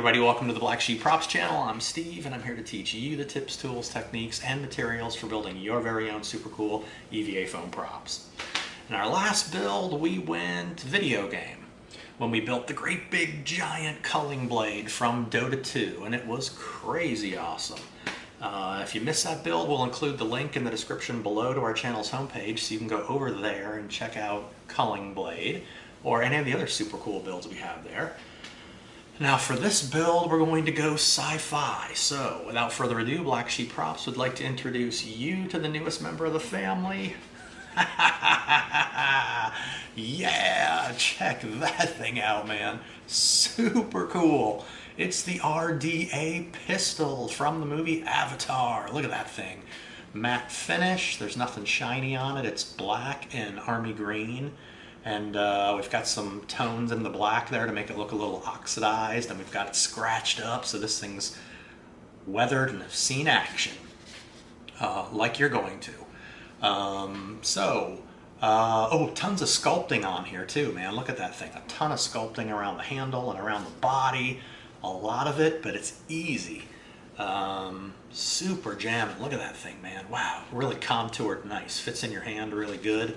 everybody, welcome to the Black Sheep Props channel. I'm Steve and I'm here to teach you the tips, tools, techniques, and materials for building your very own super cool EVA foam props. In our last build we went video game when we built the great big giant culling blade from Dota 2, and it was crazy awesome. If you missed that build, we'll include the link in the description below to our channel's homepage so you can go over there and check out Culling Blade or any of the other super cool builds we have there. Now for this build, we're going to go sci-fi. So without further ado, Black Sheep Props would like to introduce you to the newest member of the family. Yeah, check that thing out, man. Super cool. It's the RDA Pistol from the movie Avatar. Look at that thing. Matte finish, there's nothing shiny on it. It's black and army green. And we've got some tones in the black there to make it look a little oxidized, and we've got it scratched up, so this thing's weathered and have seen action, like you're going to. Oh, tons of sculpting on here too, man. Look at that thing. A ton of sculpting around the handle and around the body. A lot of it, but it's easy. Super jamming. Look at that thing, man. Wow, really contoured nice. Fits in your hand really good.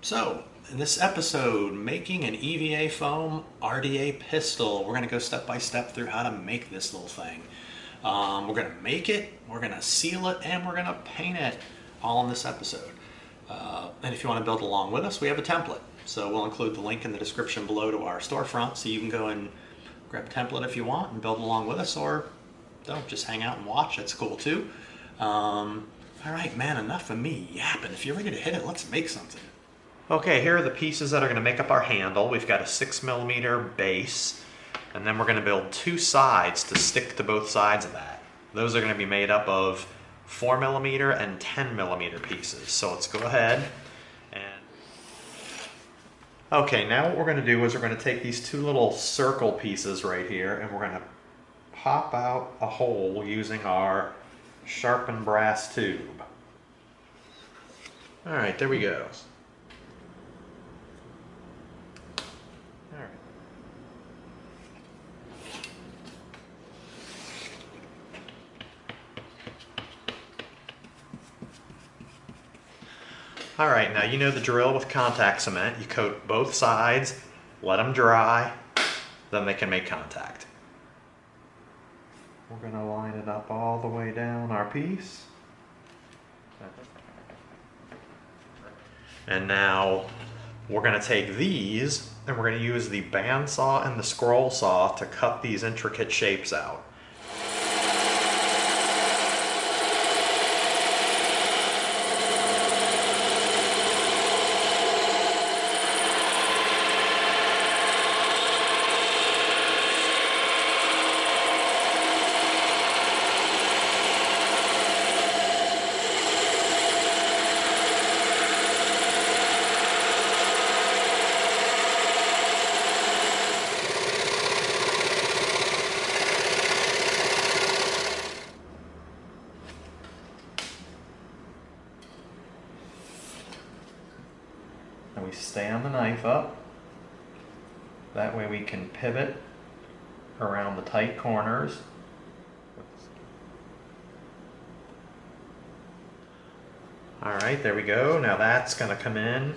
So, in this episode, making an EVA foam RDA pistol, we're going to go step by step through how to make this little thing. We're going to make it, we're going to seal it, and we're going to paint it all in this episode. And if you want to build along with us, we have a template. So we'll include the link in the description below to our storefront so you can go and grab a template if you want and build along with us, or don't, just hang out and watch. That's cool too. Alright, man, enough of me yapping. If you're ready to hit it, let's make something. Okay, here are the pieces that are going to make up our handle. We've got a 6mm base, and then we're going to build two sides to stick to both sides of that. Those are going to be made up of 4mm and 10mm pieces. So let's go ahead and... Okay, now what we're going to do is we're going to take these two little circle pieces right here, and we're going to pop out a hole using our sharpened brass tube. Alright, there we go. Alright, now you know the drill with contact cement. You coat both sides, let them dry, then they can make contact. We're going to line it up all the way down our piece. And now we're going to take these and we're going to use the bandsaw and the scroll saw to cut these intricate shapes out. And we stand the knife up. That way we can pivot around the tight corners. Alright, there we go. Now that's going to come in,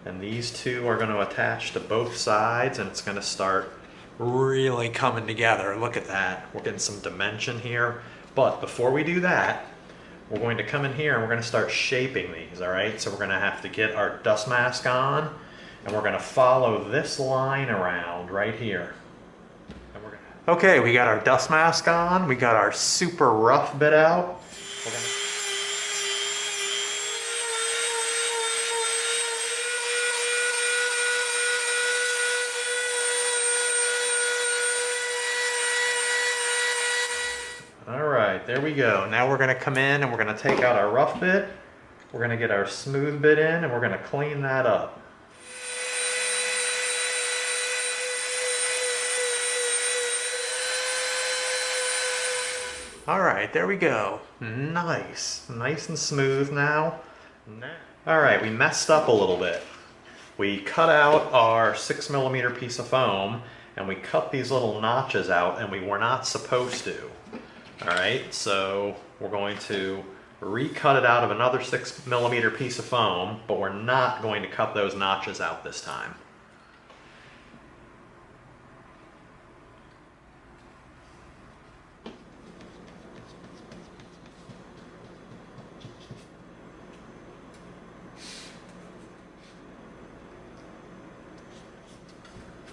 and these two are going to attach to both sides, and it's going to start really coming together. Look at that. We're getting some dimension here. But before we do that, we're going to come in here and we're going to start shaping these, alright? So we're going to have to get our dust mask on, and we're going to follow this line around right here. And we're gonna... Okay, we got our dust mask on, we got our super rough bit out. We're gonna... Alright, there we go. Now we're going to come in and we're going to take out our rough bit, we're going to get our smooth bit in, and we're going to clean that up. Alright, there we go. Nice. Nice and smooth now. Alright, we messed up a little bit. We cut out our 6mm piece of foam, and we cut these little notches out, and we were not supposed to. All right, so we're going to recut it out of another 6mm piece of foam, but we're not going to cut those notches out this time.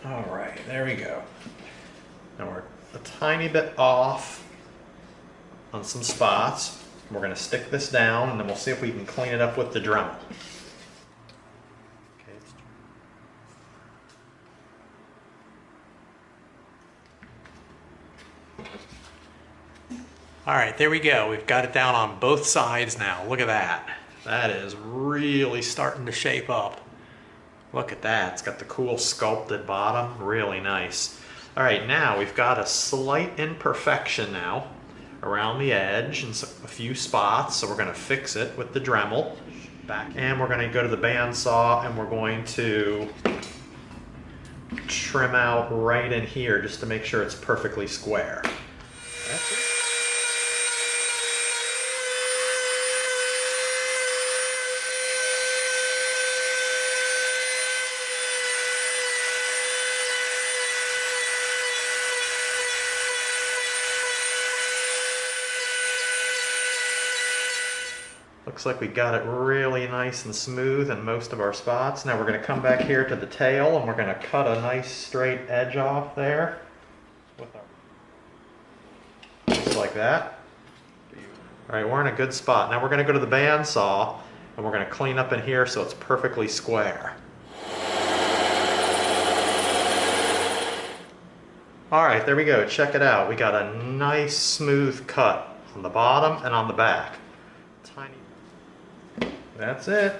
All right, there we go. Now we're a tiny bit off on some spots. We're going to stick this down, and then we'll see if we can clean it up with the Dremel. Okay. All right, there we go. We've got it down on both sides now. Look at that. That is really starting to shape up. Look at that. It's got the cool sculpted bottom. Really nice. All right, now we've got a slight imperfection now around the edge and a few spots, so we're going to fix it with the Dremel. And we're going to go to the bandsaw, and we're going to trim out right in here just to make sure it's perfectly square. That's it. Looks like we got it really nice and smooth in most of our spots. Now we're going to come back here to the tail, and we're going to cut a nice straight edge off there. Just like that. All right, we're in a good spot. Now we're going to go to the bandsaw, and we're going to clean up in here so it's perfectly square. All right, there we go. Check it out. We got a nice smooth cut on the bottom and on the back. Tiny. That's it.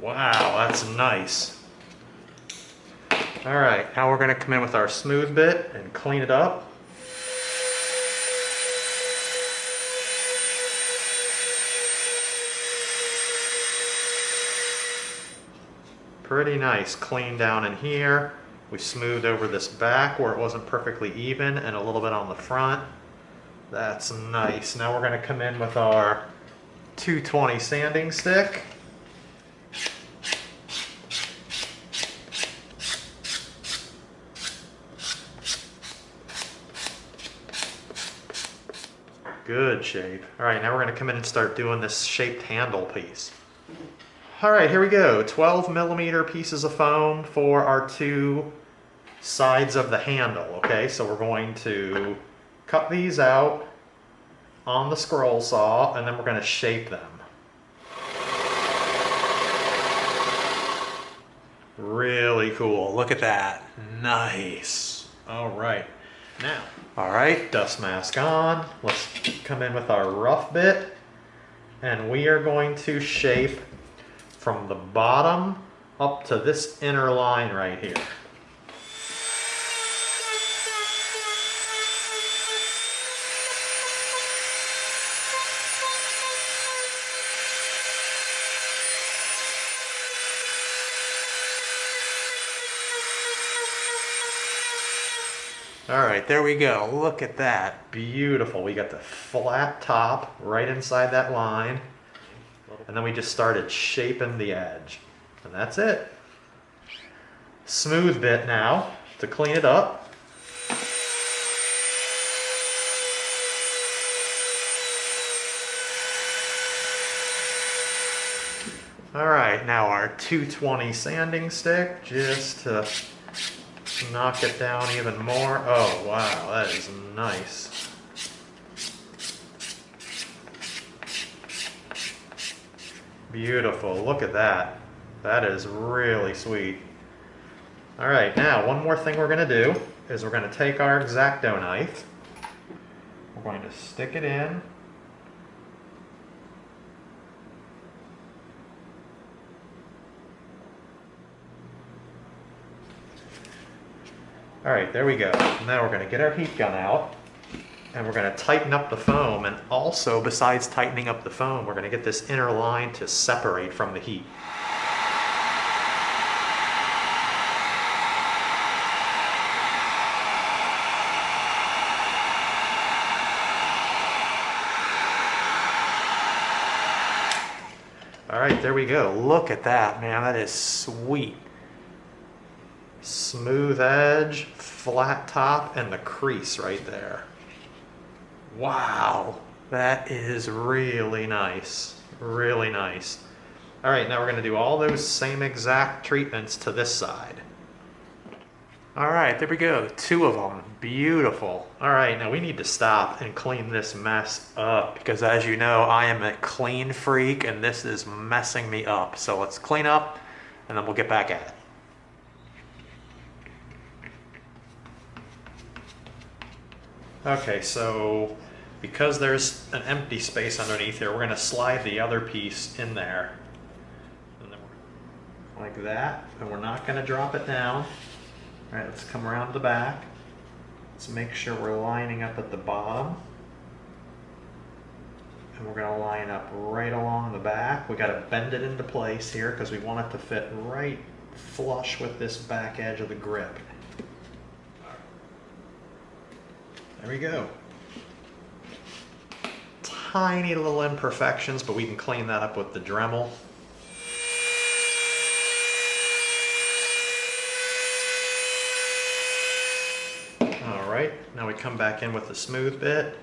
Wow, that's nice. All right, now we're going to come in with our smooth bit and clean it up. Pretty nice, clean down in here. We smoothed over this back where it wasn't perfectly even, and a little bit on the front. That's nice. Now we're going to come in with our 220 sanding stick. Good shape. All right, now we're going to come in and start doing this shaped handle piece. All right, here we go. 12mm pieces of foam for our two sides of the handle. Okay, so we're going to cut these out on the scroll saw, and then we're going to shape them. Really cool. Look at that. Nice. All right. Now, all right, dust mask on. Let's come in with our rough bit, and we are going to shape from the bottom up to this inner line right here. All right, there we go. Look at that. Beautiful. We got the flat top right inside that line. And then we just started shaping the edge. And that's it. Smooth bit now to clean it up. All right, now our 220 sanding stick just to knock it down even more. Oh, wow, that is nice. Beautiful, look at that. That is really sweet. All right, now one more thing we're gonna do is we're gonna take our X-Acto knife. We're going to stick it in. All right, there we go. Now we're gonna get our heat gun out, and we're gonna tighten up the foam, and also, besides tightening up the foam, we're gonna get this inner line to separate from the heat. All right, there we go. Look at that, man. That is sweet. Smooth edge, flat top, and the crease right there. Wow, that is really nice. Really nice. All right, now we're going to do all those same exact treatments to this side. All right, there we go. 2 of them. Beautiful. All right, now we need to stop and clean this mess up because, as you know, I am a clean freak and this is messing me up. So let's clean up and then we'll get back at it. Okay, so because there's an empty space underneath here, we're going to slide the other piece in there. And then like that, and we're not going to drop it down. All right, let's come around to the back. Let's make sure we're lining up at the bottom. And we're going to line up right along the back. We got to bend it into place here because we want it to fit right flush with this back edge of the grip. There we go. Tiny little imperfections, but we can clean that up with the Dremel. All right, now we come back in with the smooth bit.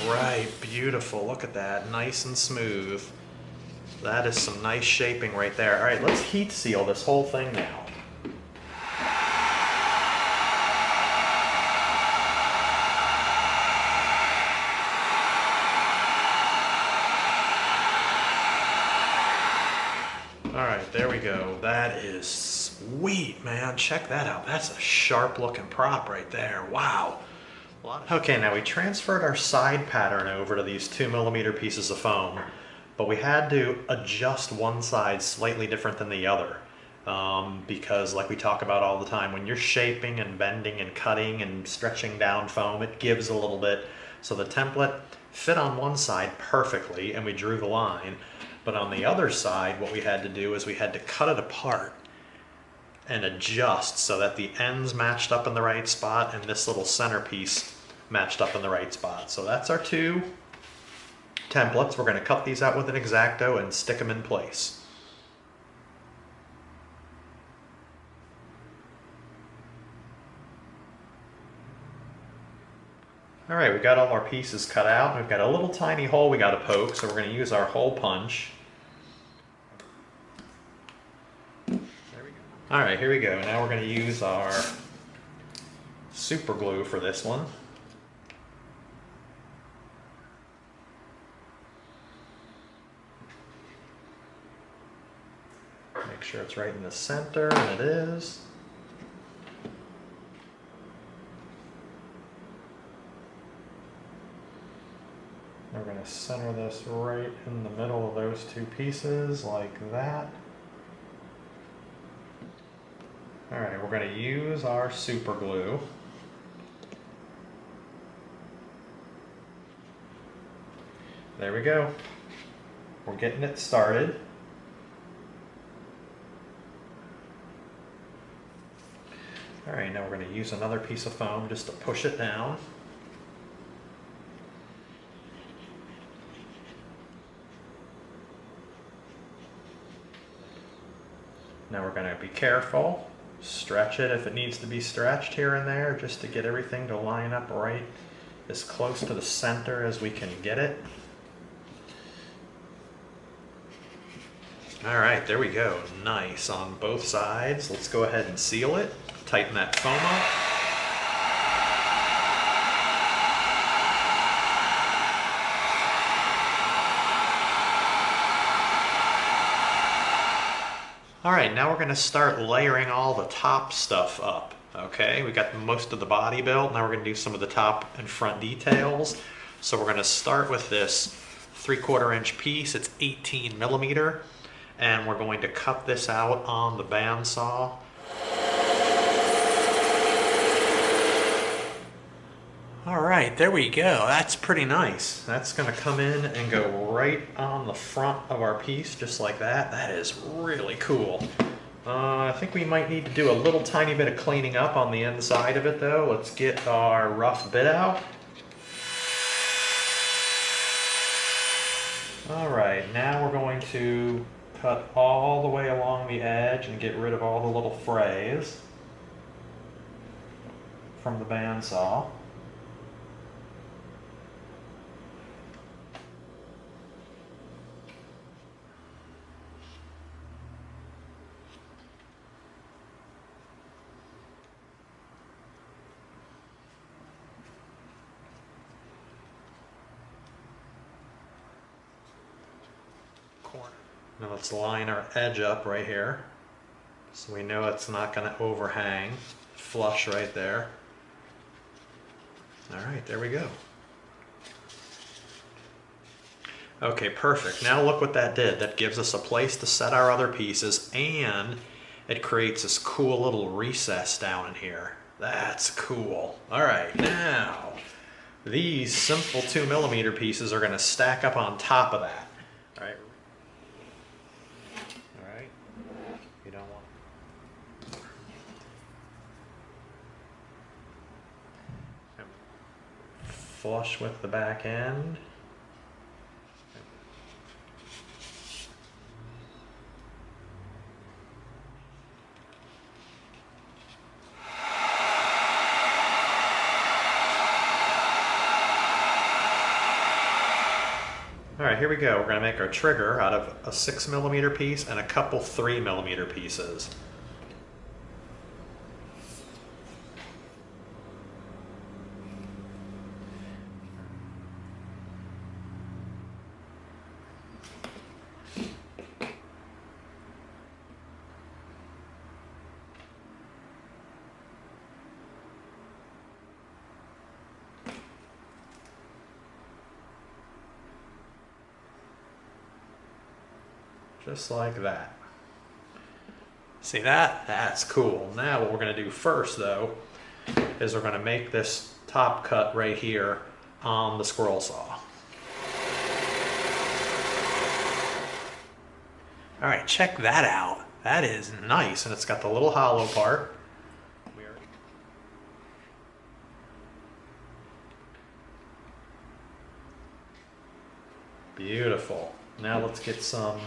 All right, beautiful. Look at that, nice and smooth. That is some nice shaping right there. All right, let's heat seal this whole thing now. All right, there we go. That is sweet, man. Check that out. That's a sharp looking prop right there. Wow. Okay, now we transferred our side pattern over to these 2mm pieces of foam, but we had to adjust one side slightly different than the other because, like we talk about all the time, when you're shaping and bending and cutting and stretching down foam, it gives a little bit. So the template fit on one side perfectly and we drew the line, but on the other side what we had to do is we had to cut it apart and adjust so that the ends matched up in the right spot and this little centerpiece matched up in the right spot. So that's our 2 templates. We're going to cut these out with an X-Acto and stick them in place. All right, we got all our pieces cut out. We've got a little tiny hole we got to poke, so we're going to use our hole punch. All right, here we go. Now we're going to use our super glue for this one. Make sure it's right in the center, and it is. We're going to center this right in the middle of those 2 pieces, like that. All right, we're going to use our super glue. There we go. We're getting it started. All right, now we're going to use another piece of foam just to push it down. Now we're going to be careful. Stretch it if it needs to be stretched here and there, just to get everything to line up right as close to the center as we can get it. All right, there we go. Nice on both sides. Let's go ahead and seal it. Tighten that foam up. All right, now we're going to start layering all the top stuff up. Okay, we got most of the body built. Now we're going to do some of the top and front details. So we're going to start with this 3/4 inch piece. It's 18mm, and we're going to cut this out on the bandsaw. All right, there we go. That's pretty nice. That's going to come in and go right on the front of our piece, just like that. That is really cool. I think we might need to do a little tiny bit of cleaning up on the inside of it though. Let's get our rough bit out. Alright, now we're going to cut all the way along the edge and get rid of all the little frays from the bandsaw. Now let's line our edge up right here so we know it's not going to overhang. Flush right there. Alright, there we go. Okay, perfect. Now look what that did. That gives us a place to set our other pieces, and it creates this cool little recess down in here. That's cool. Alright, now these simple 2mm pieces are going to stack up on top of that. Alright. You don't want flush with the back end. Alright, here we go. We're going to make our trigger out of a 6mm piece and a couple 3mm pieces. Just like that. See that? That's cool. Now what we're going to do first though is we're going to make this top cut right here on the scroll saw. Alright, check that out. That is nice, and it's got the little hollow part. Beautiful. Now let's get some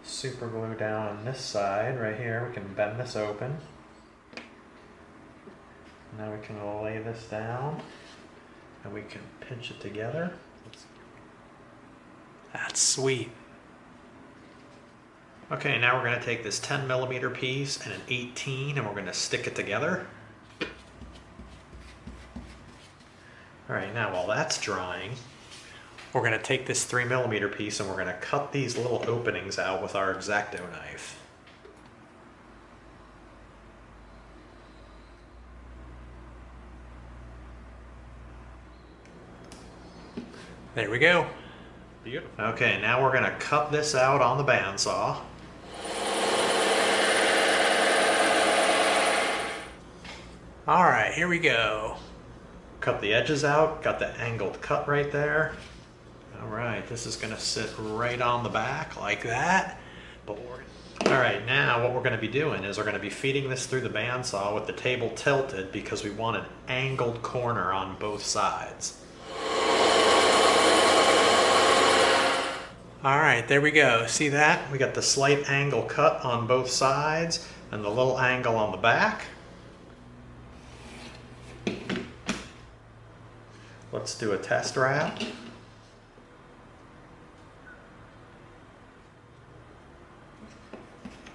super glue down on this side right here. We can bend this open. Now we can lay this down and we can pinch it together. That's sweet. Okay, now we're going to take this 10mm piece and an 18 and we're going to stick it together. Alright, now while that's drying, we're going to take this 3mm piece and we're going to cut these little openings out with our X-Acto knife. There we go. Beautiful. Okay, now we're going to cut this out on the bandsaw. Alright, here we go. Cut the edges out, got the angled cut right there. Alright, this is going to sit right on the back like that. Alright, now what we're going to be doing is we're going to be feeding this through the bandsaw with the table tilted because we want an angled corner on both sides. Alright, there we go. See that? We got the slight angle cut on both sides and the little angle on the back. Let's do a test wrap.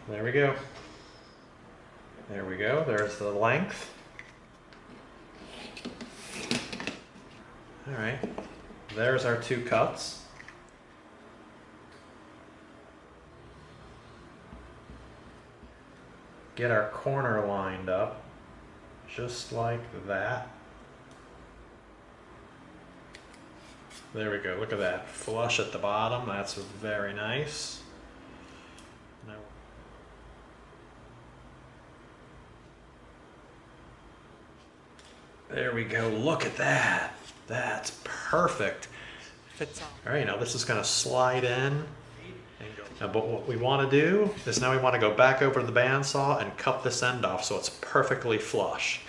There we go. There we go. There's the length. All right. There's our two cuts. Get our corner lined up just like that. There we go. Look at that. Flush at the bottom. That's very nice. Now, there we go. Look at that. That's perfect. All right, now this is going to slide in and go. But what we want to do is now we want to go back over to the bandsaw and cut this end off so it's perfectly flush.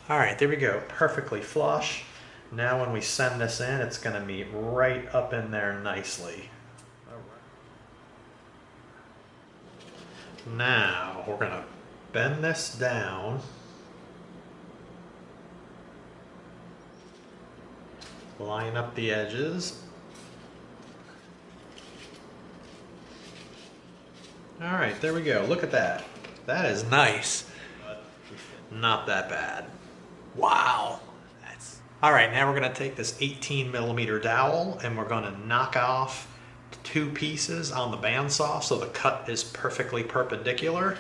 All right, there we go, perfectly flush. Now when we send this in, it's going to meet right up in there nicely. Now we're going to bend this down. Line up the edges. All right, there we go. Look at that. That is nice. Not that bad. Wow. All right, now we're going to take this 18mm dowel and we're going to knock off 2 pieces on the bandsaw so the cut is perfectly perpendicular.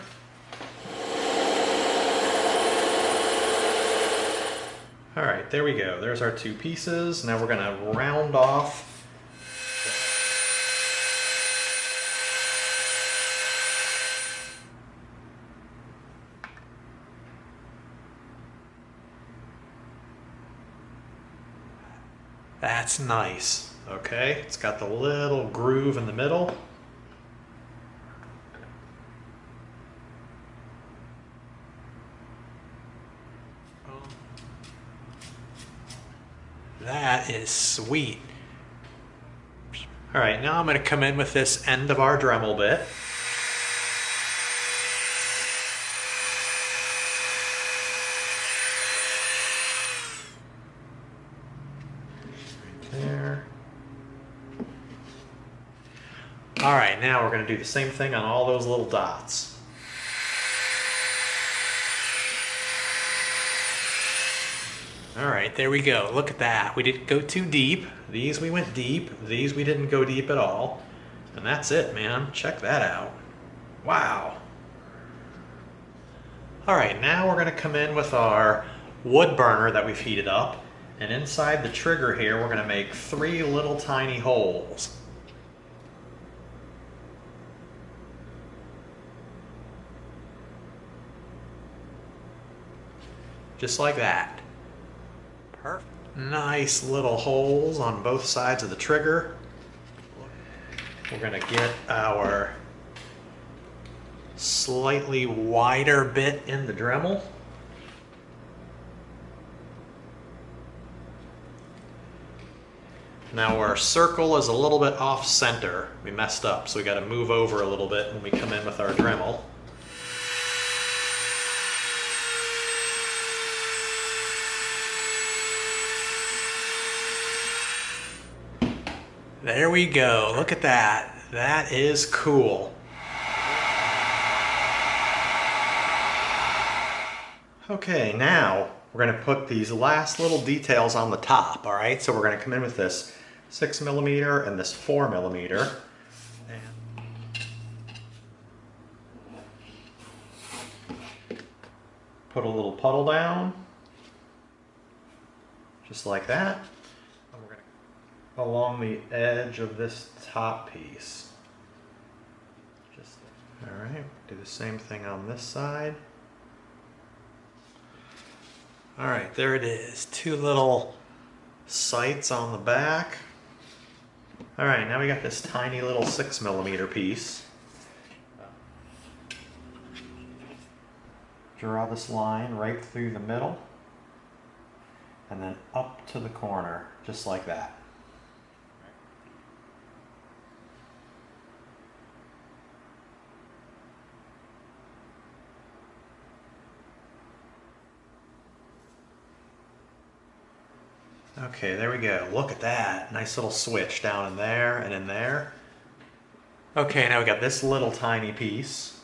All right, there we go. There's our 2 pieces. Now we're going to round off. That's nice, okay? It's got the little groove in the middle. That is sweet. All right, now I'm going to come in with this end of our Dremel bit. There. All right, now we're going to do the same thing on all those little dots. All right, there we go. Look at that. We didn't go too deep. These we went deep. These we didn't go deep at all. And that's it, man. Check that out. Wow. All right, now we're going to come in with our wood burner that we've heated up. And inside the trigger here, we're going to make 3 little tiny holes. Just like that. Perfect. Nice little holes on both sides of the trigger. We're going to get our slightly wider bit in the Dremel. Now our circle is a little bit off center. We messed up, so we got to move over a little bit when we come in with our Dremel. There we go. Look at that. That is cool. Okay, now we're going to put these last little details on the top, all right? So we're going to come in with this 6mm and this 4mm. Put a little puddle down, just like that. And we're going to along the edge of this top piece. Just, all right, do the same thing on this side. All right, there it is. 2 little sights on the back. All right, now we got this tiny little 6mm piece. Draw this line right through the middle and then up to the corner, just like that. Okay, there we go. Look at that. Nice little switch down in there and in there. Okay, now we got this little tiny piece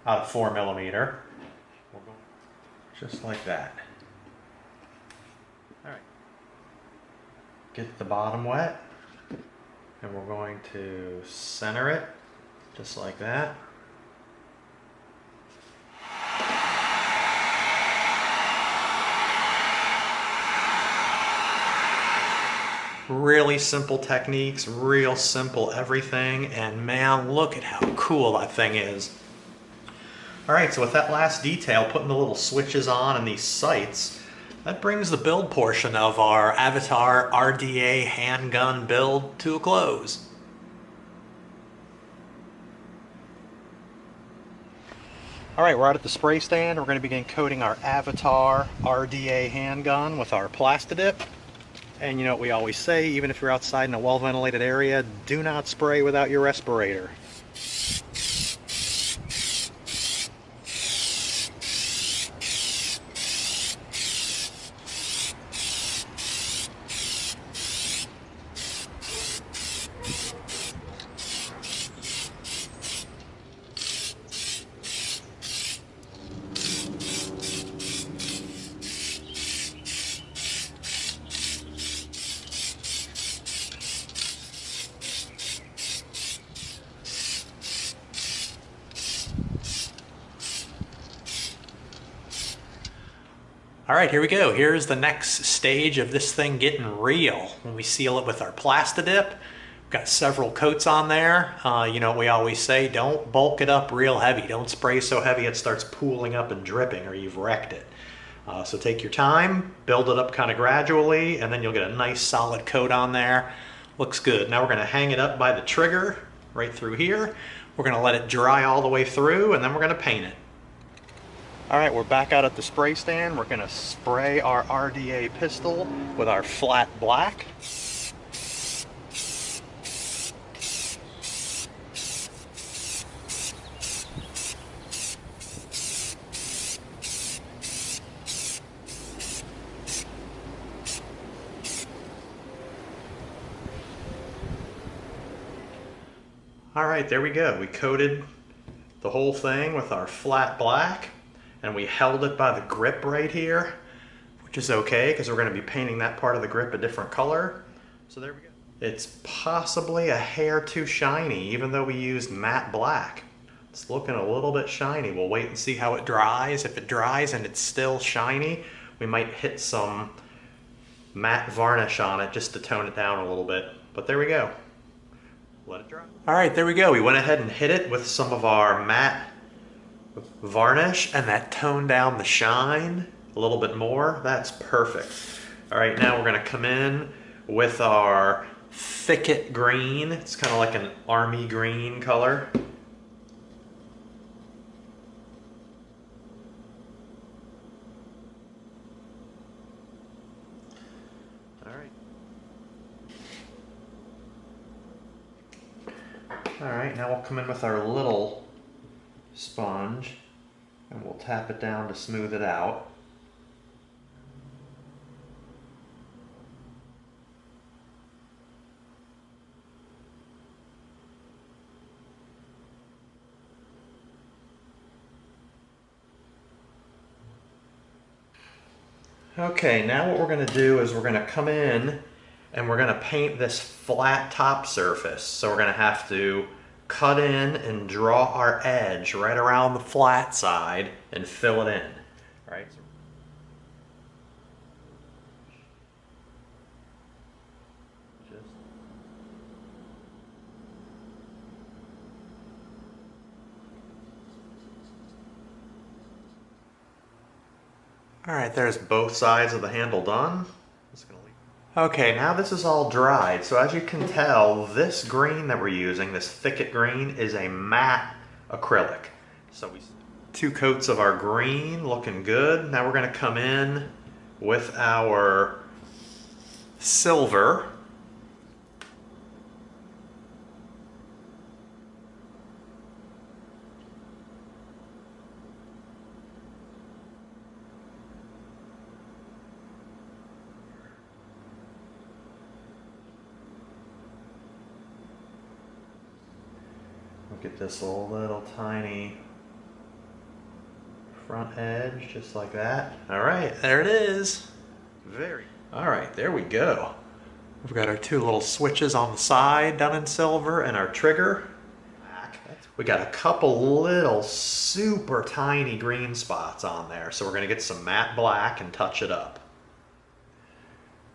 out of 4mm. Just like that. All right. Get the bottom wet, and we're going to center it just like that. Really simple techniques, real simple everything, and man, look at how cool that thing is. All right, so with that last detail, putting the little switches on and these sights, that brings the build portion of our Avatar RDA handgun build to a close. All right, we're out at the spray stand. We're going to begin coating our Avatar RDA handgun with our Plastidip. And you know what we always say, even if you're outside in a well-ventilated area, do not spray without your respirator. All right, here we go. Here's the next stage of this thing getting real. When we seal it with our Plastidip, we've got several coats on there. You know what we always say, don't bulk it up real heavy. Don't spray so heavy it starts pooling up and dripping or you've wrecked it. So take your time, build it up kind of gradually, and then you'll get a nice solid coat on there. Looks good. Now we're gonna hang it up by the trigger right through here. We're gonna let it dry all the way through, and then we're gonna paint it. All right, we're back out at the spray stand. We're gonna spray our RDA pistol with our flat black. All right, there we go. We coated the whole thing with our flat black. And we held it by the grip right here, which is okay because we're going to be painting that part of the grip a different color. So there we go. It's possibly a hair too shiny, even though we used matte black. It's looking a little bit shiny. We'll wait and see how it dries. If it dries and it's still shiny, we might hit some matte varnish on it just to tone it down a little bit. But there we go. Let it dry. All right, there we go. We went ahead and hit it with some of our matte varnish, and that toned down the shine a little bit more. That's perfect. All right, now we're gonna come in with our thicket green. It's kind of like an army green color. All right. All right, now we'll come in with our little sponge and we'll tap it down to smooth it out. Okay, now what we're going to do is we're going to come in and we're going to paint this flat top surface. So we're going to have to cut in and draw our edge right around the flat side and fill it in. All right. All right, there's both sides of the handle done. Okay, now this is all dried. So as you can tell, this green that we're using, this thicket green, is a matte acrylic. So we 2 coats of our green, looking good. Now we're gonna come in with our silver. Look at this little tiny front edge, just like that. All right, there it is. All right, there we go. We've got our 2 little switches on the side done in silver and our trigger. We got a couple little super tiny green spots on there, so we're gonna get some matte black and touch it up.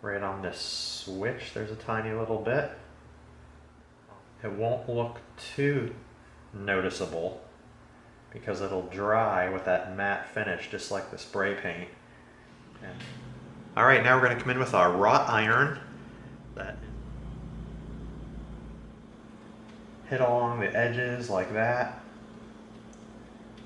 Right on this switch, there's a tiny little bit. It won't look too noticeable because it'll dry with that matte finish just like the spray paint. And All right, now we're going to come in with our wrought iron. That hit along the edges like that.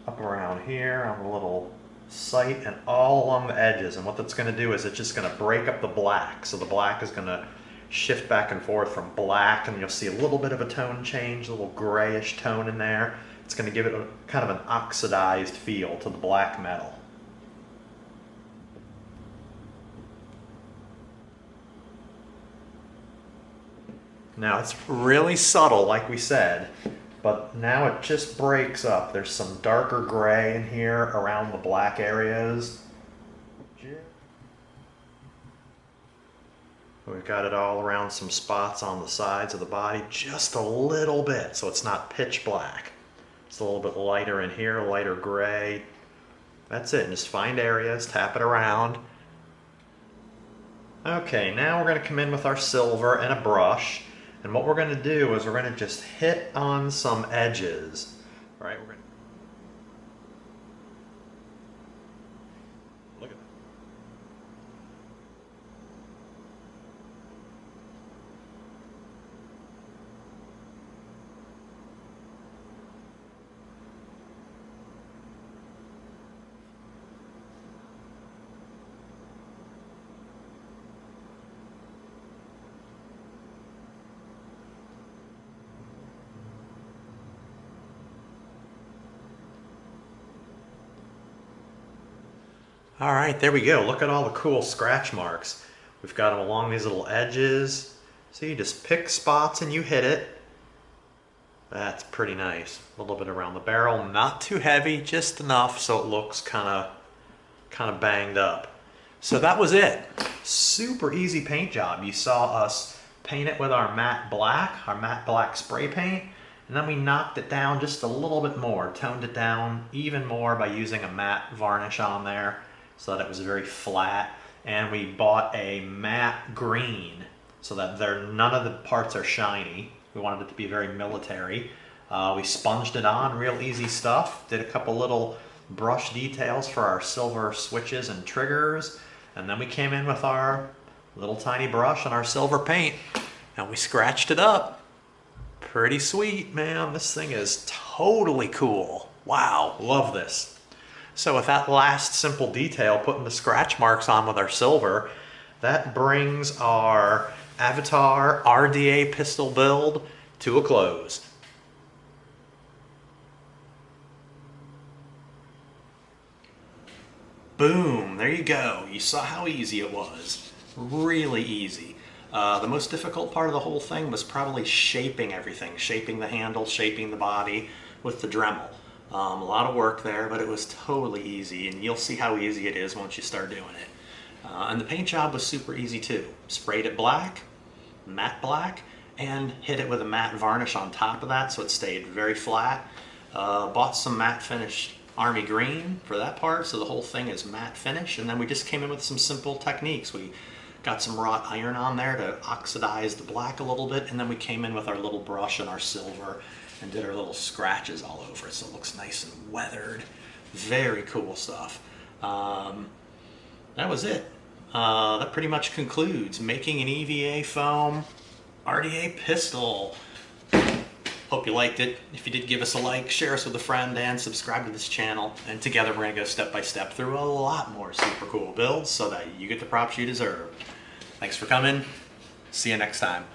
Up around here on the little sight and all along the edges. And what that's going to do is it's just going to break up the black. So the black is going to shift back and forth from black, and you'll see a little bit of a tone change, a little grayish tone in there. It's going to give it a kind of an oxidized feel to the black metal. Now it's really subtle, like we said, but now it just breaks up. There's some darker gray in here around the black areas. We've got it all around some spots on the sides of the body, just a little bit, so it's not pitch black. It's a little bit lighter in here, lighter gray. That's it, and just find areas, tap it around. Okay, now we're going to come in with our silver and a brush. And what we're going to do is we're going to just hit on some edges. All right, we're going to look at that. All right, there we go. Look at all the cool scratch marks. We've got them along these little edges. So you just pick spots and you hit it. That's pretty nice. A little bit around the barrel, not too heavy, just enough so it looks kind of banged up. So that was it. Super easy paint job. You saw us paint it with our matte black spray paint, and then we knocked it down just a little bit more, toned it down even more by using a matte varnish on there so that it was very flat. And we bought a matte green so that none of the parts are shiny. We wanted it to be very military. We sponged it on, real easy stuff. Did a couple little brush details for our silver switches and triggers. And then we came in with our little tiny brush and our silver paint, and we scratched it up. Pretty sweet, man. This thing is totally cool. Wow, love this. So with that last simple detail, putting the scratch marks on with our silver, that brings our Avatar RDA Pistol build to a close. Boom, there you go. You saw how easy it was. Really easy. The most difficult part of the whole thing was probably shaping everything, shaping the handle, shaping the body with the Dremel. A lot of work there, but it was totally easy, and you'll see how easy it is once you start doing it. And the paint job was super easy too. Sprayed it black, matte black, and hit it with a matte varnish on top of that so it stayed very flat. Bought some matte finish army green for that part, so the whole thing is matte finish. And then we just came in with some simple techniques. We got some wrought iron on there to oxidize the black a little bit, and then we came in with our little brush and our silver and did our little scratches all over it so it looks nice and weathered. Very cool stuff. That was it. That pretty much concludes making an EVA foam RDA pistol. Hope you liked it. If you did, give us a like, share us with a friend, and subscribe to this channel. And together we're going to go step by step through a lot more super cool builds so that you get the props you deserve. Thanks for coming. See you next time.